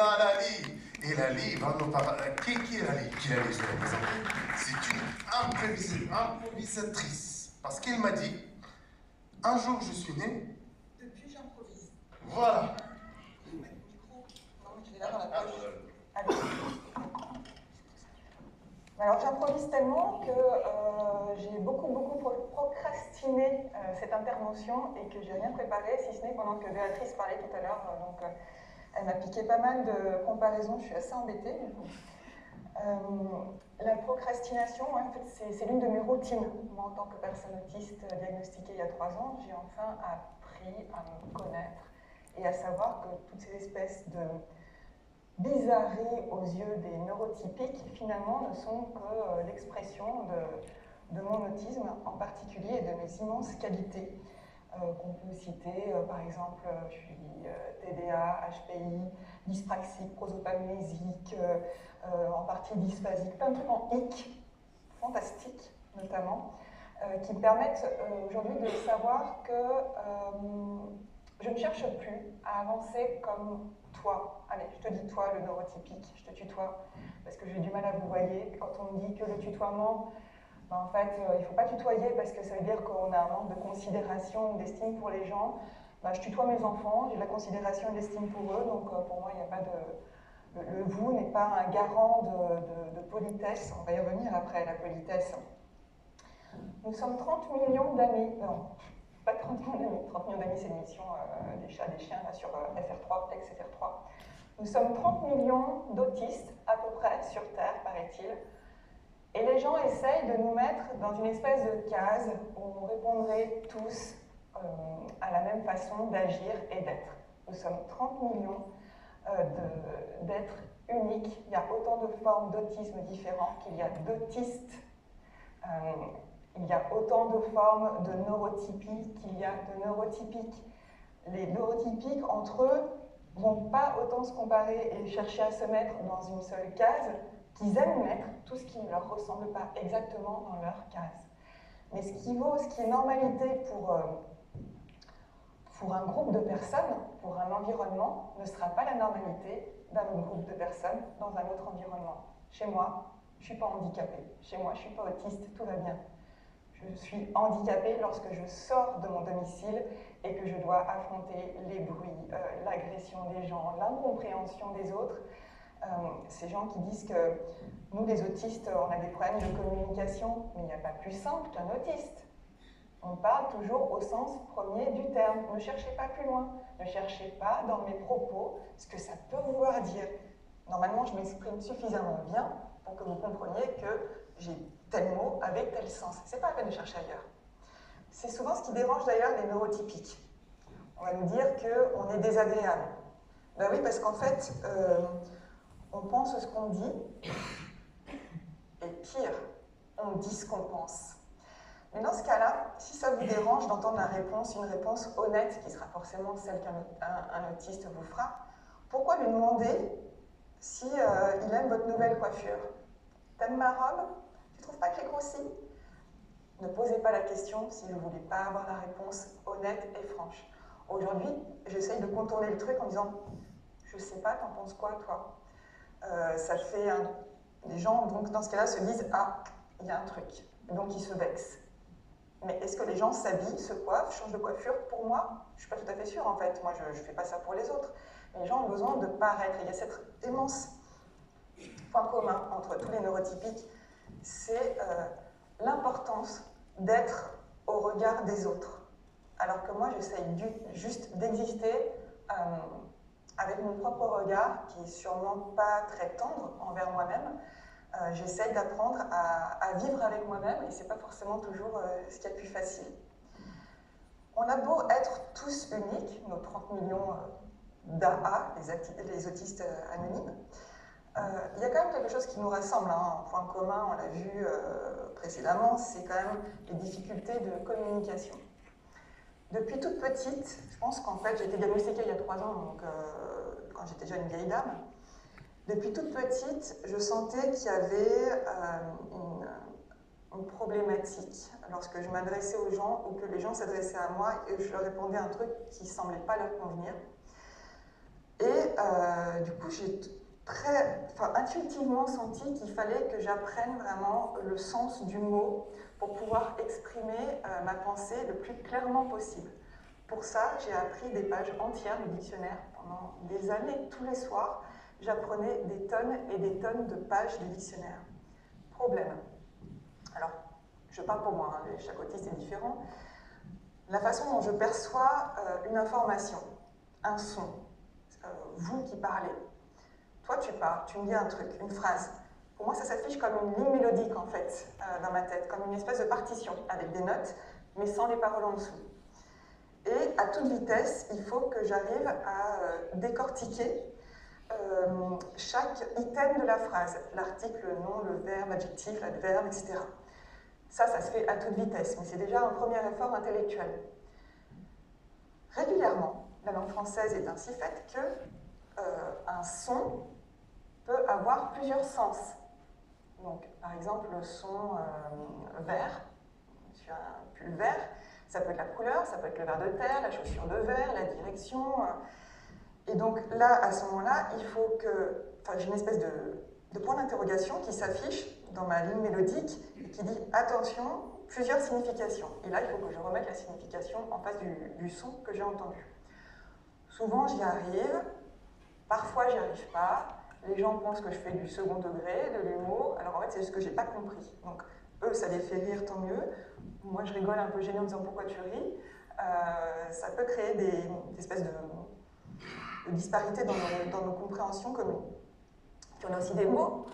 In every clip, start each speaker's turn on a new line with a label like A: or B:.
A: Lali. Et Lali va nous parler. Qui est Lali? Qui est Lali, je vais vous présenter. C'est une improvisatrice. Parce qu'elle m'a dit, un jour je suis né.
B: Depuis, j'improvise.
A: Voilà.
B: Non, je l'ai là dans la poche. Allez. Alors, j'improvise tellement que j'ai beaucoup procrastiné cette intervention et que j'ai rien préparé, si ce n'est pendant que Béatrice parlait tout à l'heure. Elle m'a piqué pas mal de comparaisons, je suis assez embêtée. La procrastination, en fait, c'est l'une de mes routines. Moi, en tant que personne autiste diagnostiquée il y a 3 ans, j'ai enfin appris à me connaître et à savoir que toutes ces espèces de bizarreries aux yeux des neurotypiques, finalement, ne sont que l'expression de mon autisme en particulier et de mes immenses qualités. Qu'on peut citer, par exemple, je suis TDA, HPI, dyspraxique, prosopagnésique, en partie dysphasique, plein de trucs en hic, fantastiques notamment, qui me permettent aujourd'hui de savoir que je ne cherche plus à avancer comme toi. Allez, je te dis toi, le neurotypique, je te tutoie, parce que j'ai du mal à vous voyer. Quand on me dit que le tutoiement, en fait, il ne faut pas tutoyer parce que ça veut dire qu'on a un manque de considération ou d'estime pour les gens. Je tutoie mes enfants, j'ai de la considération et de l'estime pour eux, donc pour moi, il n'y a pas de... Le vous n'est pas un garant de politesse, on va y revenir après, la politesse. Nous sommes 30 millions d'amis, non, pas 30 millions d'amis, 30 millions d'amis c'est une émission des chats, des chiens, là, sur FR3, ex-FR3. Nous sommes 30 millions d'autistes, à peu près, sur Terre, paraît-il. Et les gens essayent de nous mettre dans une espèce de case où on répondrait tous à la même façon d'agir et d'être. Nous sommes 30 millions d'êtres uniques. Il y a autant de formes d'autisme différentes qu'il y a d'autistes. Il y a autant de formes de neurotypie qu'il y a de neurotypiques. Les neurotypiques, entre eux, ne vont pas autant se comparer et chercher à se mettre dans une seule case qu'ils aiment mettre tout ce qui ne leur ressemble pas exactement dans leur case. Mais ce qui est normalité pour un groupe de personnes, pour un environnement, ne sera pas la normalité d'un autre groupe de personnes dans un autre environnement. Chez moi, je ne suis pas handicapée. Chez moi, je ne suis pas autiste, tout va bien. Je suis handicapée lorsque je sors de mon domicile et que je dois affronter les bruits, l'agression des gens, l'incompréhension des autres. Ces gens qui disent que nous, les autistes, on a des problèmes de communication, mais il n'y a pas plus simple qu'un autiste. On parle toujours au sens premier du terme. Ne cherchez pas plus loin. Ne cherchez pas dans mes propos ce que ça peut vouloir dire. Normalement, je m'exprime suffisamment bien pour que vous compreniez que j'ai tel mot avec tel sens. C'est pas la peine de chercher ailleurs. C'est souvent ce qui dérange d'ailleurs les neurotypiques. On va nous dire qu'on est désagréable. Ben oui, parce qu'en fait, on pense ce qu'on dit, et pire, on dit ce qu'on pense. Mais dans ce cas-là, si ça vous dérange d'entendre la réponse, une réponse honnête, qui sera forcément celle qu'un autiste vous fera, pourquoi lui demander si il aime votre nouvelle coiffure? T'aimes ma robe? Tu trouves pas que j'ai grossi? Ne posez pas la question si vous ne voulez pas avoir la réponse honnête et franche. Aujourd'hui, j'essaye de contourner le truc en disant « Je sais pas, t'en penses quoi, toi ?» Ça fait les gens, donc, dans ce cas-là, se disent « Ah, il y a un truc ». Donc, ils se vexent. Mais est-ce que les gens s'habillent, se coiffent, changent de coiffure pour moi? Je ne suis pas tout à fait sûre, en fait. Moi, je ne fais pas ça pour les autres. Mais les gens ont besoin de paraître. Il y a cet immense point commun entre tous les neurotypiques, c'est l'importance d'être au regard des autres. Alors que moi, j'essaye juste d'exister avec mon propre regard, qui est sûrement pas très tendre envers moi-même. J'essaye d'apprendre à vivre avec moi-même, et c'est pas forcément toujours ce qu'il y a de plus facile. On a beau être tous uniques, nos 30 millions d'AA, les autistes anonymes, il y a quand même quelque chose qui nous rassemble, hein, en point commun, on l'a vu précédemment, c'est quand même les difficultés de communication. Depuis toute petite, je pense qu'en fait j'ai été diagnostiquée il y a 3 ans, donc quand j'étais jeune vieille dame, depuis toute petite, je sentais qu'il y avait une problématique lorsque je m'adressais aux gens ou que les gens s'adressaient à moi et je leur répondais un truc qui ne semblait pas leur convenir. Et du coup, coup, j'ai intuitivement senti qu'il fallait que j'apprenne vraiment le sens du mot pour pouvoir exprimer ma pensée le plus clairement possible. Pour ça, j'ai appris des pages entières du dictionnaire pendant des années, tous les soirs. J'apprenais des tonnes et des tonnes de pages du dictionnaire. Problème. Alors, je parle pour moi, hein, chaque autiste est différent. La façon dont je perçois une information, un son, vous qui parlez, toi tu parles, tu me dis un truc, une phrase. Pour moi, ça s'affiche comme une ligne mélodique en fait, dans ma tête, comme une espèce de partition avec des notes, mais sans les paroles en dessous. Et à toute vitesse, il faut que j'arrive à décortiquer chaque item de la phrase, l'article, le nom, le verbe, l'adjectif, l'adverbe, etc. Ça se fait à toute vitesse, mais c'est déjà un premier effort intellectuel. Régulièrement, la langue française est ainsi faite que un son peut avoir plusieurs sens. Donc, par exemple, le son vert, sur un pull vert, ça peut être la couleur, ça peut être le ver de terre, la chaussure de verre, la direction. Et donc là, à ce moment-là, il faut que... j'ai une espèce de point d'interrogation qui s'affiche dans ma ligne mélodique et qui dit « Attention, plusieurs significations ». Et là, il faut que je remette la signification en face du son que j'ai entendu. Souvent, j'y arrive. Parfois, j'y arrive pas. Les gens pensent que je fais du second degré, de l'humour. Alors en fait, c'est juste que j'ai pas compris. Donc, eux, ça les fait rire, tant mieux. Moi, je rigole un peu gênée en disant pourquoi tu ris. Ça peut créer des espèces de disparités dans nos compréhensions communes. Puis on a aussi des mots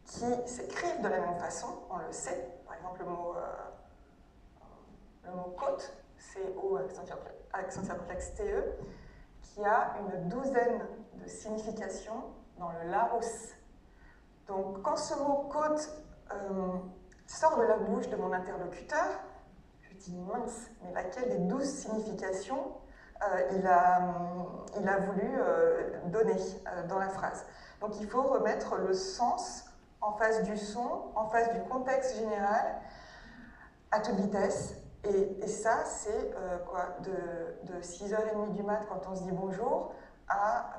B: qui s'écrivent de la même façon, on le sait. Par exemple, le mot côte, C-O, accent circonflexe T-E, qui a une douzaine de significations dans le Larousse. Donc, quand ce mot côte sort de la bouche de mon interlocuteur, je dis mince, mais laquelle des 12 significations il a voulu donner dans la phrase. Donc il faut remettre le sens en face du son, en face du contexte général, à toute vitesse. Et ça, c'est de 6h30 du mat quand on se dit bonjour à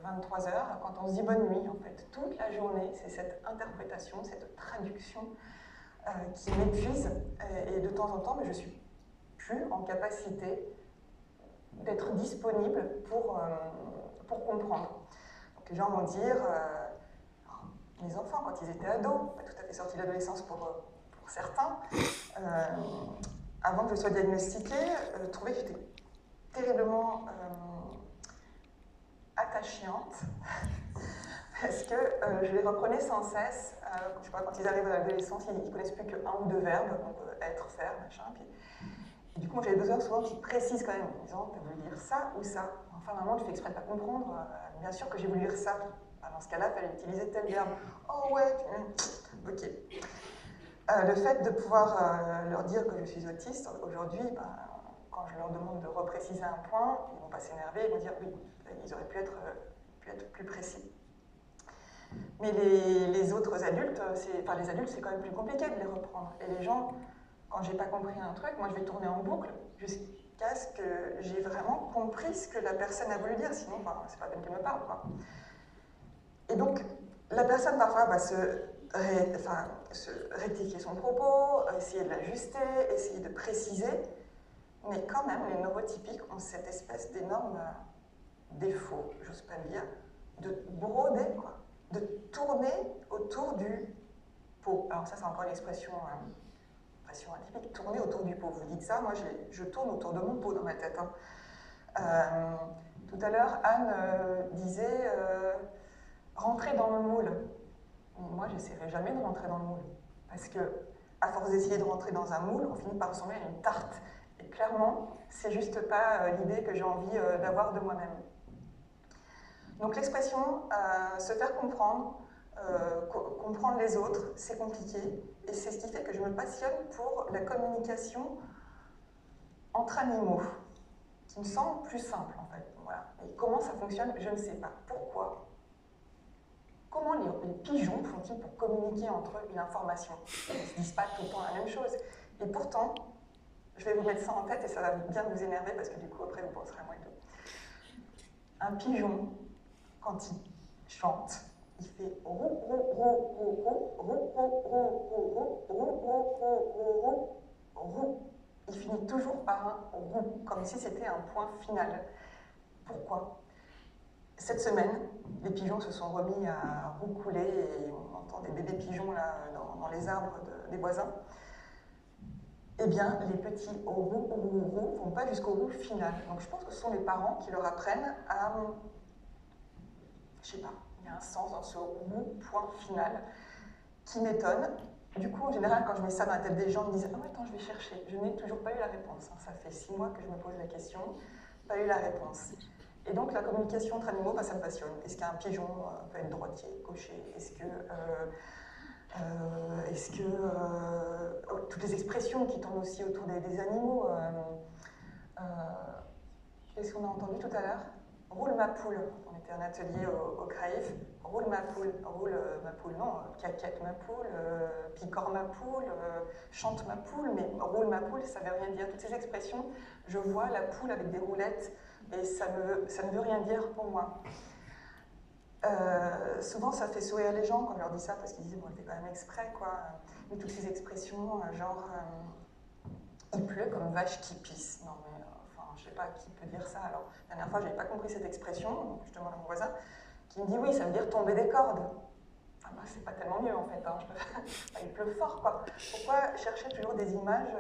B: 23h quand on se dit bonne nuit. En fait, toute la journée, c'est cette interprétation, cette traduction qui m'épuise. Et de temps en temps, mais je ne suis plus en capacité d'être disponible pour comprendre. Donc les gens vont dire, mes enfants, quand ils étaient ados, pas tout à fait sortis de l'adolescence pour certains, avant que je sois diagnostiquée, trouvaient que j'étais terriblement attachante, parce que je les reprenais sans cesse. Je sais pas, quand ils arrivent à l'adolescence, ils ne connaissent plus qu'un ou deux verbes, donc être, faire, machin. Puis, et du coup, j'avais besoin souvent qu'ils précisent quand même, en disant, t'as voulu dire ça ou ça? Enfin, maman, tu fais exprès de pas comprendre. Bien sûr que j'ai voulu dire ça. Dans ce cas-là, il fallait utiliser tel verbe. Oh ouais, ok. Le fait de pouvoir leur dire que je suis autiste, aujourd'hui, quand je leur demande de repréciser un point, ils ne vont pas s'énerver, ils vont dire oui, ils auraient pu être plus précis. Mais les autres adultes, les adultes, c'est quand même plus compliqué de les reprendre. Et les gens, quand j'ai pas compris un truc, moi je vais tourner en boucle jusqu'à ce que j'ai vraiment compris ce que la personne a voulu dire, sinon c'est pas la peine qu'elle me parle, quoi. Et donc, la personne parfois va se rectifier son propos, essayer de l'ajuster, essayer de préciser, mais quand même, les neurotypiques ont cette espèce d'énorme défaut, j'ose pas le dire, de broder, quoi, de tourner autour du pot. Alors ça, c'est encore une expression atypique, tourner autour du pot. Vous dites ça, moi je tourne autour de mon pot dans ma tête. Hein. Tout à l'heure, Anne disait rentrer dans le moule. Moi, j'essaierai jamais de rentrer dans le moule. Parce que, à force d'essayer de rentrer dans un moule, on finit par ressembler à une tarte. Et clairement, c'est juste pas l'idée que j'ai envie d'avoir de moi-même. Donc l'expression se faire comprendre, comprendre les autres, c'est compliqué. Et c'est ce qui fait que je me passionne pour la communication entre animaux, qui me semble plus simple en fait. Voilà. Et comment ça fonctionne, je ne sais pas. Pourquoi? Comment les pigeons font-ils pour communiquer entre eux une information? Ils ne se disent pas tout le temps la même chose. Et pourtant, je vais vous mettre ça en tête et ça va bien vous énerver parce que du coup, après, vous penserez à moi et tout. Un pigeon, quand il chante. Il fait rou, rou, rou, rou, rou, rou, rou, rou, rou, rou, rou, rou, rou. Il finit toujours par un rou, comme si c'était un point final. Pourquoi? Cette semaine, les pigeons se sont remis à roucouler et on entend des bébés pigeons là, dans les arbres des voisins. Eh bien, les petits roux ne vont pas jusqu'au roux final. Donc je pense que ce sont les parents qui leur apprennent à... Je sais pas, il y a un sens dans ce roux point final qui m'étonne. Du coup, en général, quand je mets ça dans la tête des gens, ils me disent « Ah, attends, je vais chercher ». Je n'ai toujours pas eu la réponse. Ça fait 6 mois que je me pose la question, pas eu la réponse. Et donc, la communication entre animaux, ça me passionne. Est-ce qu'un pigeon peut être droitier, gaucher? Est-ce que toutes les expressions qui tournent aussi autour des animaux. Qu'est-ce qu'on a entendu tout à l'heure? Roule ma poule. On était en atelier au CRAIF. Roule ma poule. Roule ma poule, non. Caquette ma poule. Picore ma poule. Chante ma poule. Mais roule ma poule, ça ne veut rien dire. Toutes ces expressions, je vois la poule avec des roulettes et ça ne veut rien dire pour moi. Souvent, ça fait sourire les gens quand on leur dit ça parce qu'ils disent bon, on le fait quand même exprès, quoi. Mais toutes ces expressions, genre il pleut comme vache qui pisse. Non, mais enfin, je sais pas qui peut dire ça. Alors, la dernière fois, j'avais pas compris cette expression, donc je demande à mon voisin qui me dit oui, ça veut dire tomber des cordes. Ah bah, c'est pas tellement mieux en fait. Hein. Il pleut fort, quoi. Pourquoi chercher toujours des images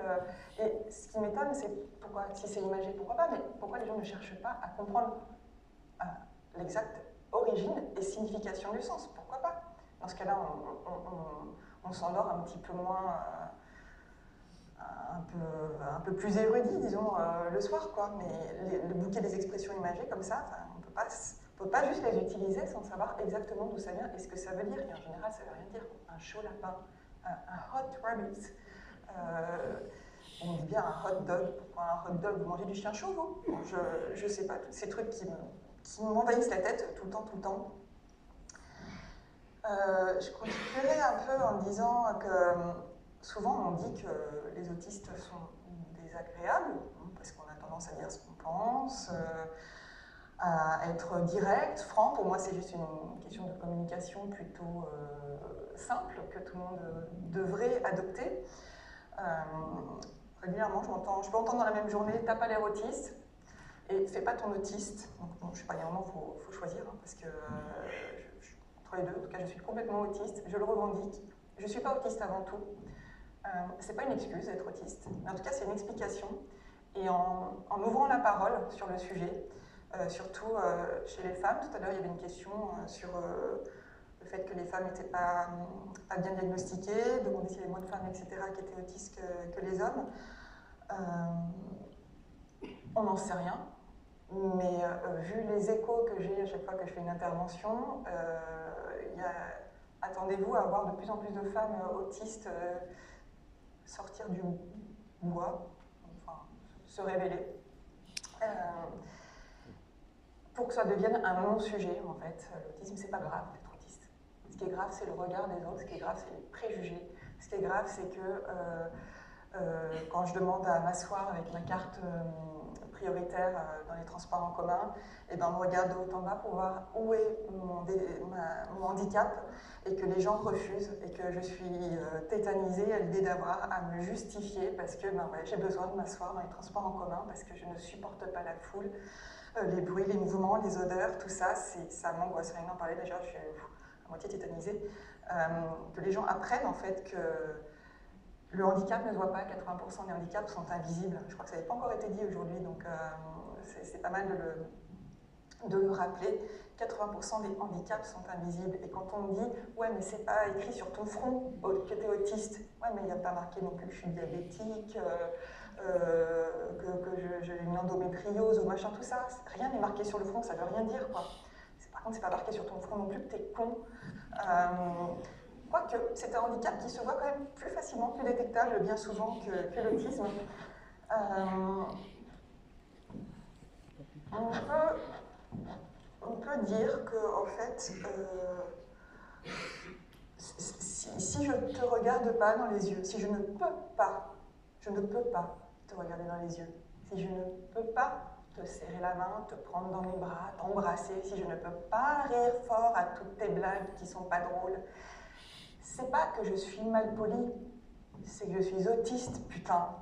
B: Et ce qui m'étonne, c'est pourquoi, si c'est imagé, pourquoi pas, mais pourquoi les gens ne cherchent pas à comprendre l'exact origine et signification du sens, pourquoi pas? Dans ce cas-là, on s'endort un petit peu moins, un peu plus érudit, disons, le soir, quoi. Mais le bouquet des expressions imagées comme ça, on ne peut pas juste les utiliser sans savoir exactement d'où ça vient et ce que ça veut dire. Et en général, ça ne veut rien dire. Un chaud lapin, un hot rabbit. On dit bien un hot dog. Pourquoi un hot dog? Vous mangez du chien chaud, vous? Je ne sais pas, tous ces trucs qui m'envahissent la tête tout le temps. Je continuerai un peu en disant que souvent on dit que les autistes sont désagréables, parce qu'on a tendance à dire ce qu'on pense, à être direct, franc. Pour moi, c'est juste une question de communication plutôt simple que tout le monde devrait adopter. Régulièrement, je peux entendre dans la même journée « t'as pas l'air autiste ». Et fais pas ton autiste. Donc, bon, je sais pas, il y a un moment, il faut choisir, hein, parce que entre les deux, en tout cas, je suis complètement autiste, je le revendique. Je ne suis pas autiste avant tout. C'est pas une excuse d'être autiste, mais en tout cas, c'est une explication. Et en ouvrant la parole sur le sujet, surtout chez les femmes, tout à l'heure, il y avait une question sur le fait que les femmes n'étaient pas bien diagnostiquées, demander s'il y avait moins de femmes, etc., qui étaient autistes que les hommes. On n'en sait rien. Mais vu les échos que j'ai à chaque fois que je fais une intervention, attendez-vous à voir de plus en plus de femmes autistes sortir du bois, enfin se révéler, pour que ça devienne un non-sujet en fait. L'autisme, c'est pas grave d'être autiste. Ce qui est grave, c'est le regard des autres, ce qui est grave, c'est les préjugés. Ce qui est grave, c'est que quand je demande à m'asseoir avec ma carte prioritaire dans les transports en commun, et ben on regarde de haut en bas pour voir où est mon handicap et que les gens refusent et que je suis tétanisée à l'idée d'avoir à me justifier parce que ben, ouais, j'ai besoin de m'asseoir dans les transports en commun parce que je ne supporte pas la foule, les bruits, les mouvements, les odeurs, tout ça, ça m'angoisse. Rien d'en parler, déjà je suis à moitié tétanisée. Que les gens apprennent en fait que le handicap ne se voit pas, 80% des handicaps sont invisibles. Je crois que ça n'avait pas encore été dit aujourd'hui, donc c'est pas mal de le rappeler. 80% des handicaps sont invisibles. Et quand on me dit « ouais, mais c'est pas écrit sur ton front que tu es autiste », ouais, mais il n'y a pas marqué non plus que je suis diabétique, que j'ai une endométriose ou machin, tout ça. Rien n'est marqué sur le front, ça ne veut rien dire, quoi. Par contre, c'est pas marqué sur ton front non plus que tu es con. Quoique, c'est un handicap qui se voit quand même plus facilement, plus détectable bien souvent que l'autisme. On peut dire que, en fait, si je ne te regarde pas dans les yeux, si je ne peux pas te regarder dans les yeux, si je ne peux pas te serrer la main, te prendre dans mes bras, t'embrasser si je ne peux pas rire fort à toutes tes blagues qui sont pas drôles. C'est pas que je suis mal polie, c'est que je suis autiste, putain.